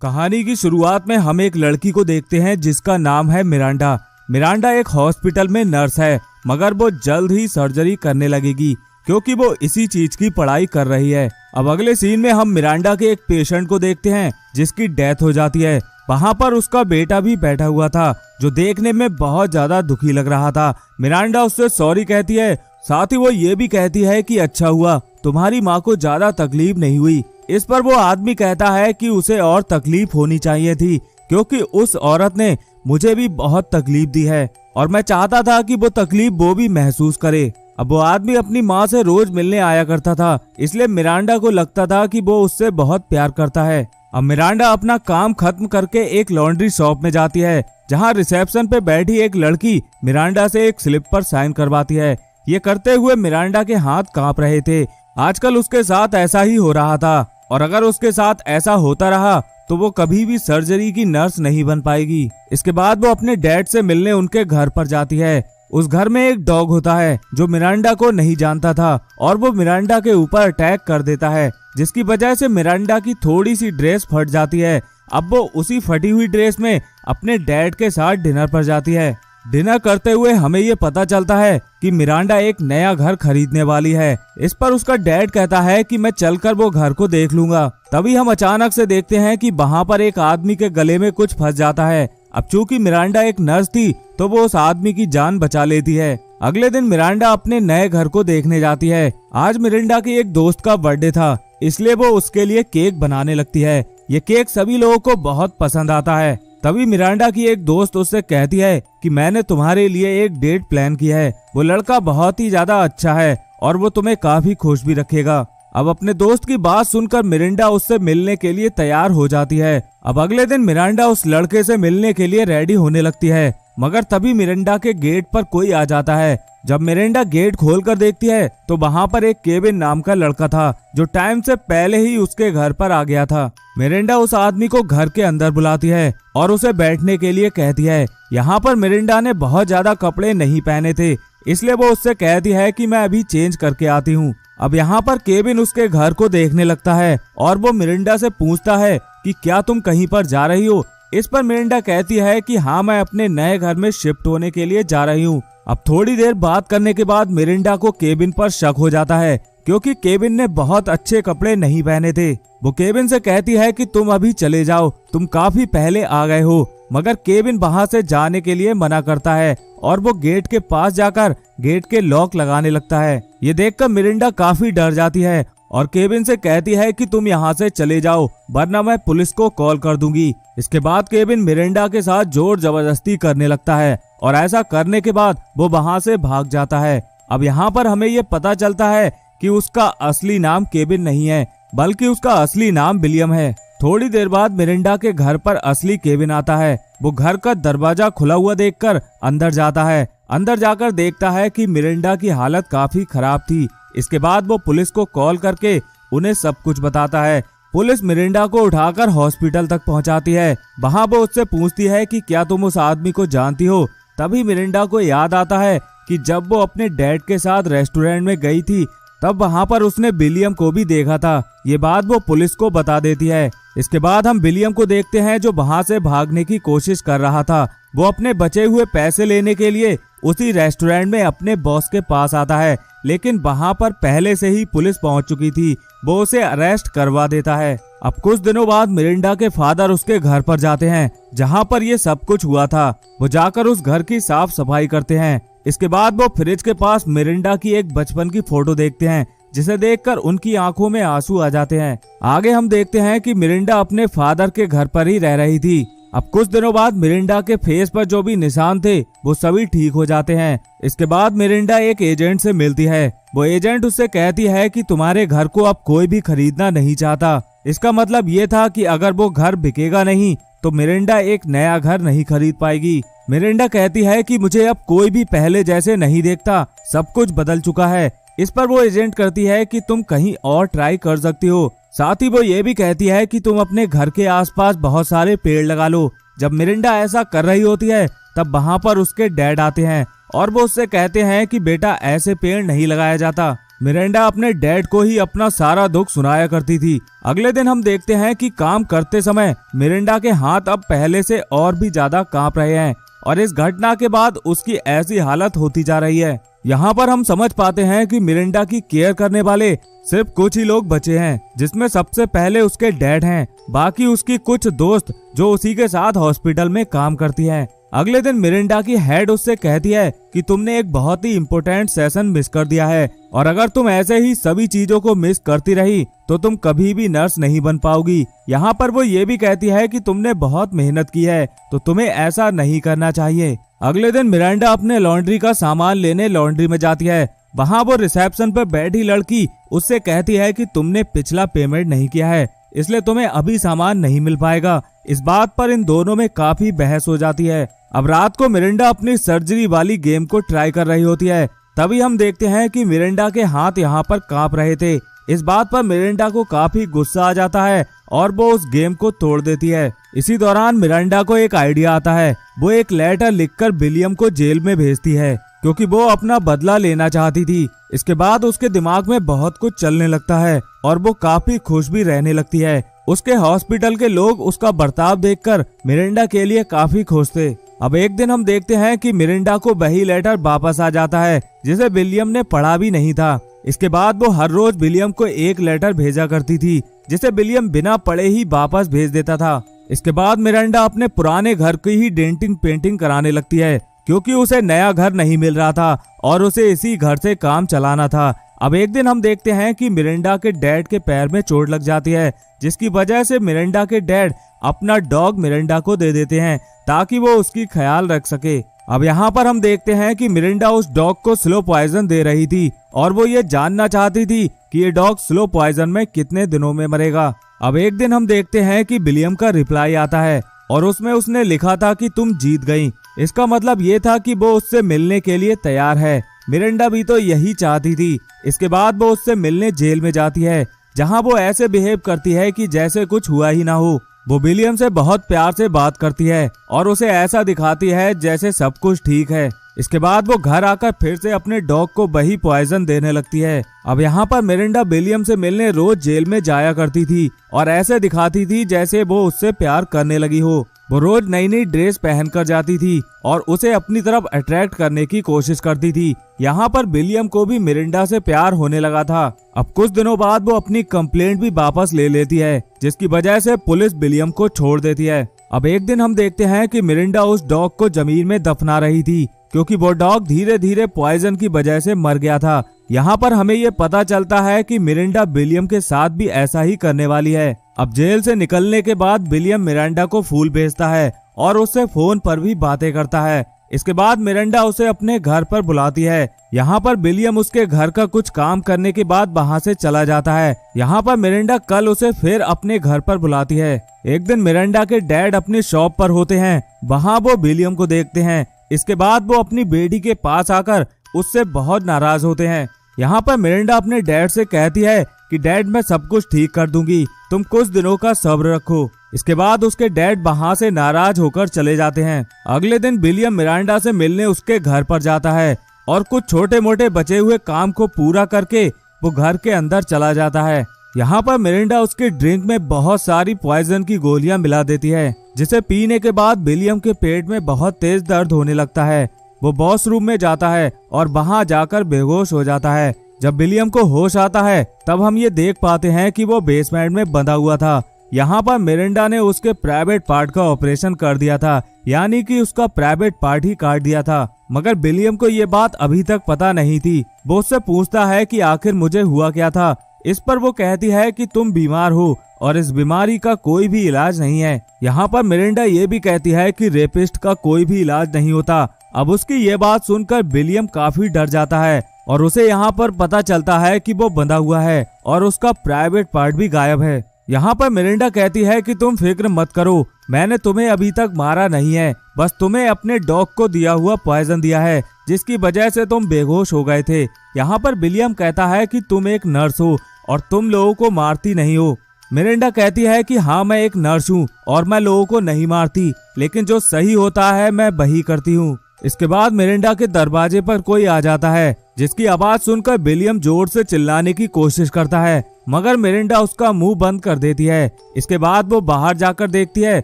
कहानी की शुरुआत में हम एक लड़की को देखते हैं जिसका नाम है मिरांडा। मिरांडा एक हॉस्पिटल में नर्स है, मगर वो जल्द ही सर्जरी करने लगेगी क्योंकि वो इसी चीज की पढ़ाई कर रही है। अब अगले सीन में हम मिरांडा के एक पेशेंट को देखते हैं जिसकी डेथ हो जाती है। वहाँ पर उसका बेटा भी बैठा हुआ था जो देखने में बहुत ज्यादा दुखी लग रहा था। मिरांडा उससे सॉरी कहती है, साथ ही वो ये भी कहती है कि अच्छा हुआ तुम्हारी माँ को ज्यादा तकलीफ नहीं हुई। इस पर वो आदमी कहता है कि उसे और तकलीफ होनी चाहिए थी क्योंकि उस औरत ने मुझे भी बहुत तकलीफ दी है और मैं चाहता था कि वो तकलीफ वो भी महसूस करे। अब वो आदमी अपनी माँ से रोज मिलने आया करता था, इसलिए मिरांडा को लगता था कि वो उससे बहुत प्यार करता है। अब मिरांडा अपना काम खत्म करके एक लॉन्ड्री शॉप में जाती है जहाँ रिसेप्शन पे बैठी एक लड़की मिरांडा से एक स्लिप पर साइन करवाती है। ये करते हुए मिरांडा के हाथ कांप रहे थे। आजकल उसके साथ ऐसा ही हो रहा था और अगर उसके साथ ऐसा होता रहा तो वो कभी भी सर्जरी की नर्स नहीं बन पाएगी। इसके बाद वो अपने डैड से मिलने उनके घर पर जाती है। उस घर में एक डॉग होता है जो मिरांडा को नहीं जानता था और वो मिरांडा के ऊपर अटैक कर देता है, जिसकी वजह से मिरांडा की थोड़ी सी ड्रेस फट जाती है। अब वो उसी फटी हुई ड्रेस में अपने डैड के साथ डिनर पर जाती है। डिनर करते हुए हमें ये पता चलता है कि मिरांडा एक नया घर खरीदने वाली है। इस पर उसका डैड कहता है कि मैं चलकर वो घर को देख लूंगा। तभी हम अचानक से देखते हैं कि वहाँ पर एक आदमी के गले में कुछ फंस जाता है। अब चूंकि मिरांडा एक नर्स थी तो वो उस आदमी की जान बचा लेती है। अगले दिन मिरांडा अपने नए घर को देखने जाती है। आज मिरांडा के एक दोस्त का बर्थडे था, इसलिए वो उसके लिए केक बनाने लगती है। ये केक सभी लोगों को बहुत पसंद आता है। तभी मिरांडा की एक दोस्त उससे कहती है कि मैंने तुम्हारे लिए एक डेट प्लान किया है। वो लड़का बहुत ही ज्यादा अच्छा है और वो तुम्हें काफी खुश भी रखेगा। अब अपने दोस्त की बात सुनकर मिरांडा उससे मिलने के लिए तैयार हो जाती है। अब अगले दिन मिरांडा उस लड़के से मिलने के लिए रेडी होने लगती है, मगर तभी मिरांडा के गेट पर कोई आ जाता है। जब मिरांडा गेट खोलकर देखती है तो वहाँ पर एक केविन नाम का लड़का था जो टाइम से पहले ही उसके घर पर आ गया था। मिरांडा उस आदमी को घर के अंदर बुलाती है और उसे बैठने के लिए कहती है। यहाँ पर मिरांडा ने बहुत ज्यादा कपड़े नहीं पहने थे, इसलिए वो उससे कहती है कि मैं अभी चेंज करके आती हूँ। अब यहाँ पर केविन उसके घर को देखने लगता है और वो मिरांडा से पूछता है कि क्या तुम कहीं पर जा रही हो। इस पर मिरांडा कहती है कि हाँ, मैं अपने नए घर में शिफ्ट होने के लिए जा रही हूँ। अब थोड़ी देर बात करने के बाद मिरांडा को केविन पर शक हो जाता है क्योंकि केविन ने बहुत अच्छे कपड़े नहीं पहने थे। वो केविन से कहती है कि तुम अभी चले जाओ, तुम काफी पहले आ गए हो, मगर केविन वहाँ से जाने के लिए मना करता है और वो गेट के पास जाकर गेट के लॉक लगाने लगता है। ये देखकर मिरांडा काफी डर जाती है और केविन से कहती है कि तुम यहाँ से चले जाओ वरना मैं पुलिस को कॉल कर दूंगी। इसके बाद केविन मिरांडा के साथ जोर जबरदस्ती करने लगता है और ऐसा करने के बाद वो वहाँ से भाग जाता है। अब यहाँ पर हमें ये पता चलता है कि उसका असली नाम केविन नहीं है बल्कि उसका असली नाम विलियम है। थोड़ी देर बाद मिरांडा के घर पर असली केविन आता है। वो घर का दरवाजा खुला हुआ देखकर अंदर जाता है। अंदर जाकर देखता है कि मिरांडा की हालत काफी खराब थी। इसके बाद वो पुलिस को कॉल करके उन्हें सब कुछ बताता है। पुलिस मिरांडा को उठाकर हॉस्पिटल तक पहुंचाती है। वहां वो उससे पूछती है कि क्या तुम उस आदमी को जानती हो। तभी मिरांडा को याद आता है कि जब वो अपने डैड के साथ रेस्टोरेंट में गई थी तब वहां पर उसने विलियम को भी देखा था। ये बात वो पुलिस को बता देती है। इसके बाद हम विलियम को देखते हैं जो वहां से भागने की कोशिश कर रहा था। वो अपने बचे हुए पैसे लेने के लिए उसी रेस्टोरेंट में अपने बॉस के पास आता है, लेकिन वहां पर पहले से ही पुलिस पहुंच चुकी थी। वो उसे अरेस्ट करवा देता है। अब कुछ दिनों बाद मिरांडा के फादर उसके घर पर जाते हैं जहां पर ये सब कुछ हुआ था। वो जाकर उस घर की साफ सफाई करते हैं। इसके बाद वो फ्रिज के पास मिरांडा की एक बचपन की फोटो देखते हैं जिसे देखकर उनकी आंखों में आंसू आ जाते हैं। आगे हम देखते हैं कि मिरांडा अपने फादर के घर पर ही रह रही थी। अब कुछ दिनों बाद मिरांडा के फेस पर जो भी निशान थे वो सभी ठीक हो जाते हैं। इसके बाद मिरांडा एक एजेंट से मिलती है। वो एजेंट उससे कहती है कि तुम्हारे घर को अब कोई भी खरीदना नहीं चाहता। इसका मतलब ये था कि अगर वो घर बिकेगा नहीं तो मिरांडा एक नया घर नहीं खरीद पाएगी। मिरांडा कहती है कि मुझे अब कोई भी पहले जैसे नहीं देखता, सब कुछ बदल चुका है। इस पर वो एजेंट करती है कि तुम कहीं और ट्राई कर सकती हो। साथ ही वो ये भी कहती है कि तुम अपने घर के आसपास बहुत सारे पेड़ लगा लो। जब मिरांडा ऐसा कर रही होती है तब वहाँ पर उसके डैड आते हैं और वो उससे कहते हैं कि बेटा ऐसे पेड़ नहीं लगाया जाता। मिरांडा अपने डैड को ही अपना सारा दुख सुनाया करती थी। अगले दिन हम देखते हैं कि काम करते समय मिरांडा के हाथ अब पहले से और भी ज्यादा कांप रहे हैं और इस घटना के बाद उसकी ऐसी हालत होती जा रही है। यहाँ पर हम समझ पाते हैं कि मिरांडा की केयर करने वाले सिर्फ कुछ ही लोग बचे हैं, जिसमें सबसे पहले उसके डैड हैं, बाकी उसकी कुछ दोस्त जो उसी के साथ हॉस्पिटल में काम करती हैं। अगले दिन मिरांडा की हेड उससे कहती है कि तुमने एक बहुत ही इम्पोर्टेंट सेशन मिस कर दिया है और अगर तुम ऐसे ही सभी चीजों को मिस करती रही तो तुम कभी भी नर्स नहीं बन पाओगी। यहाँ पर वो ये भी कहती है कि तुमने बहुत मेहनत की है तो तुम्हें ऐसा नहीं करना चाहिए। अगले दिन मिरांडा अपने लॉन्ड्री का सामान लेने लॉन्ड्री में जाती है। वहाँ वो रिसेप्शन पर बैठी लड़की उससे कहती है कि तुमने पिछला पेमेंट नहीं किया है, इसलिए तुम्हें अभी सामान नहीं मिल पाएगा। इस बात पर इन दोनों में काफी बहस हो जाती है। अब रात को मिरांडा अपनी सर्जरी वाली गेम को ट्राई कर रही होती है। तभी हम देखते हैं कि मिरांडा के हाथ यहाँ पर कांप रहे थे। इस बात पर मिरांडा को काफी गुस्सा आ जाता है और वो उस गेम को तोड़ देती है। इसी दौरान मिरांडा को एक आइडिया आता है। वो एक लेटर लिखकर विलियम को जेल में भेजती है क्योंकि वो अपना बदला लेना चाहती थी। इसके बाद उसके दिमाग में बहुत कुछ चलने लगता है और वो काफी खुश भी रहने लगती है। उसके हॉस्पिटल के लोग उसका बर्ताव देखकर मिरांडा के लिए काफी खुश थे। अब एक दिन हम देखते हैं कि मिरांडा को वही लेटर वापस आ जाता है जिसे विलियम ने पढ़ा भी नहीं था। इसके बाद वो हर रोज विलियम को एक लेटर भेजा करती थी जिसे विलियम बिना पढ़े ही वापस भेज देता था। इसके बाद मिरांडा अपने पुराने घर की ही डेंटिंग पेंटिंग कराने लगती है क्योंकि उसे नया घर नहीं मिल रहा था और उसे इसी घर से काम चलाना था। अब एक दिन हम देखते हैं कि मिरांडा के डैड के पैर में चोट लग जाती है, जिसकी वजह से मिरांडा के डैड अपना डॉग मिरांडा को दे देते हैं ताकि वो उसकी ख्याल रख सके। अब यहाँ पर हम देखते हैं कि मिरांडा उस डॉग को स्लो पॉइजन दे रही थी और वो ये जानना चाहती थी कि ये डॉग स्लो पॉइजन में कितने दिनों में मरेगा। अब एक दिन हम देखते हैं कि विलियम का रिप्लाई आता है और उसमें उसने लिखा था कि तुम जीत गई। इसका मतलब ये था कि वो उससे मिलने के लिए तैयार है। मिरांडा भी तो यही चाहती थी। इसके बाद वो उससे मिलने जेल में जाती है जहाँ वो ऐसे बिहेव करती है कि जैसे कुछ हुआ ही ना हो। वो विलियम से बहुत प्यार से बात करती है और उसे ऐसा दिखाती है जैसे सब कुछ ठीक है। इसके बाद वो घर आकर फिर से अपने डॉग को वही पॉइजन देने लगती है। अब यहाँ पर मिरांडा विलियम से मिलने रोज जेल में जाया करती थी और ऐसे दिखाती थी जैसे वो उससे प्यार करने लगी हो। वो रोज नई नई ड्रेस पहनकर जाती थी और उसे अपनी तरफ अट्रैक्ट करने की कोशिश करती थी। यहाँ पर विलियम को भी मिरांडा से प्यार होने लगा था। अब कुछ दिनों बाद वो अपनी कंप्लेंट भी वापस ले लेती है, जिसकी वजह से पुलिस विलियम को छोड़ देती है। अब एक दिन हम देखते हैं कि मिरांडा उस डॉग को जमीन में दफना रही थी क्योंकि वो डॉग धीरे धीरे पॉइजन की वजह से मर गया था। यहाँ पर हमें ये पता चलता है कि मिरांडा विलियम के साथ भी ऐसा ही करने वाली है। अब जेल से निकलने के बाद विलियम मिरांडा को फूल भेजता है और उससे फोन पर भी बातें करता है। इसके बाद मिरांडा उसे अपने घर पर बुलाती है। यहाँ पर विलियम उसके घर का कुछ काम करने के बाद वहाँ से चला जाता है। यहाँ पर मिरांडा कल उसे फिर अपने घर पर बुलाती है। एक दिन मिरांडा के डैड अपनी शॉप पर होते हैं, वहाँ वो विलियम को देखते हैं। इसके बाद वो अपनी बेटी के पास आकर उससे बहुत नाराज होते हैं। यहाँ पर मिरांडा अपने डैड से कहती है कि डैड मैं सब कुछ ठीक कर दूंगी, तुम कुछ दिनों का सब्र रखो। इसके बाद उसके डैड वहाँ से नाराज होकर चले जाते हैं। अगले दिन विलियम मिरांडा से मिलने उसके घर पर जाता है और कुछ छोटे मोटे बचे हुए काम को पूरा करके वो घर के अंदर चला जाता है। यहाँ पर मिरांडा उसके ड्रिंक में बहुत सारी पॉइजन की गोलियां मिला देती है, जिसे पीने के बाद विलियम के पेट में बहुत तेज दर्द होने लगता है। वो बॉस रूम में जाता है और वहाँ जाकर बेहोश हो जाता है। जब विलियम को होश आता है तब हम ये देख पाते हैं कि वो बेसमेंट में बंधा हुआ था। यहाँ पर मिरांडा ने उसके प्राइवेट पार्ट का ऑपरेशन कर दिया था, यानी कि उसका प्राइवेट पार्ट ही काट दिया था। मगर विलियम को ये बात अभी तक पता नहीं थी। वो उससे पूछता है कि आखिर मुझे हुआ क्या था। इस पर वो कहती है कि तुम बीमार हो और इस बीमारी का कोई भी इलाज नहीं है। यहाँ पर मिरांडा ये भी कहती है कि रेपिस्ट का कोई भी इलाज नहीं होता। अब उसकी ये बात सुनकर विलियम काफी डर जाता है और उसे यहाँ पर पता चलता है कि वो बंधा हुआ है और उसका प्राइवेट पार्ट भी गायब है। यहाँ पर मिरांडा कहती है कि तुम फिक्र मत करो, मैंने तुम्हें अभी तक मारा नहीं है, बस तुम्हें अपने डॉग को दिया हुआ पॉइजन दिया है जिसकी वजह से तुम बेहोश हो गए थे। यहाँ पर विलियम कहता है कि तुम एक नर्स हो और तुम लोगों को मारती नहीं हो। मिरांडा कहती है कि हाँ मैं एक नर्स हूँ और मैं लोगों को नहीं मारती, लेकिन जो सही होता है मैं वही करती हूँ। इसके बाद मिरांडा के दरवाजे पर कोई आ जाता है जिसकी आवाज सुनकर विलियम जोर से चिल्लाने की कोशिश करता है, मगर मिरांडा उसका मुंह बंद कर देती है। इसके बाद वो बाहर जाकर देखती है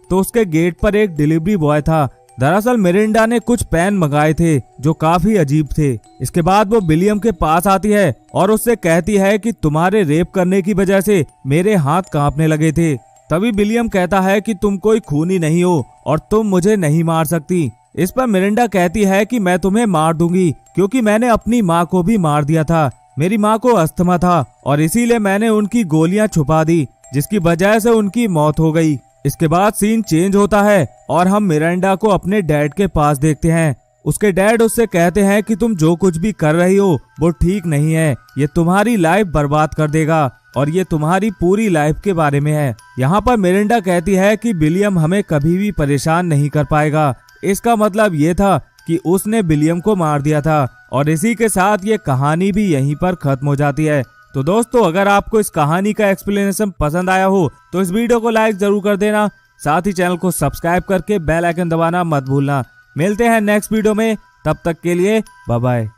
तो उसके गेट पर एक डिलीवरी बॉय था। दरअसल मिरांडा ने कुछ पेन मंगाए थे जो काफी अजीब थे। इसके बाद वो विलियम के पास आती है और उससे कहती है कि तुम्हारे रेप करने की वजह से मेरे हाथ कांपने लगे थे। तभी विलियम कहता है कि तुम कोई खूनी नहीं हो और तुम मुझे नहीं मार सकती। इस पर मिरांडा कहती है कि मैं तुम्हें मार दूंगी क्योंकि मैंने अपनी माँ को भी मार दिया था। मेरी माँ को अस्थमा था और इसीलिए मैंने उनकी गोलियां छुपा दी, जिसकी वजह से उनकी मौत हो गई। इसके बाद सीन चेंज होता है और हम मिरांडा को अपने डैड के पास देखते हैं। उसके डैड उससे कहते हैं कि तुम जो कुछ भी कर रही हो वो ठीक नहीं है, ये तुम्हारी लाइफ बर्बाद कर देगा और ये तुम्हारी पूरी लाइफ के बारे में है। यहाँ पर मिरांडा कहती है कि विलियम हमें कभी भी परेशान नहीं कर पाएगा। इसका मतलब ये था कि उसने विलियम को मार दिया था और इसी के साथ ये कहानी भी यहीं पर खत्म हो जाती है। तो दोस्तों, अगर आपको इस कहानी का एक्सप्लेनेशन पसंद आया हो तो इस वीडियो को लाइक जरूर कर देना, साथ ही चैनल को सब्सक्राइब करके बेल आइकन दबाना मत भूलना। मिलते हैं नेक्स्ट वीडियो में, तब तक के लिए बाय बाय।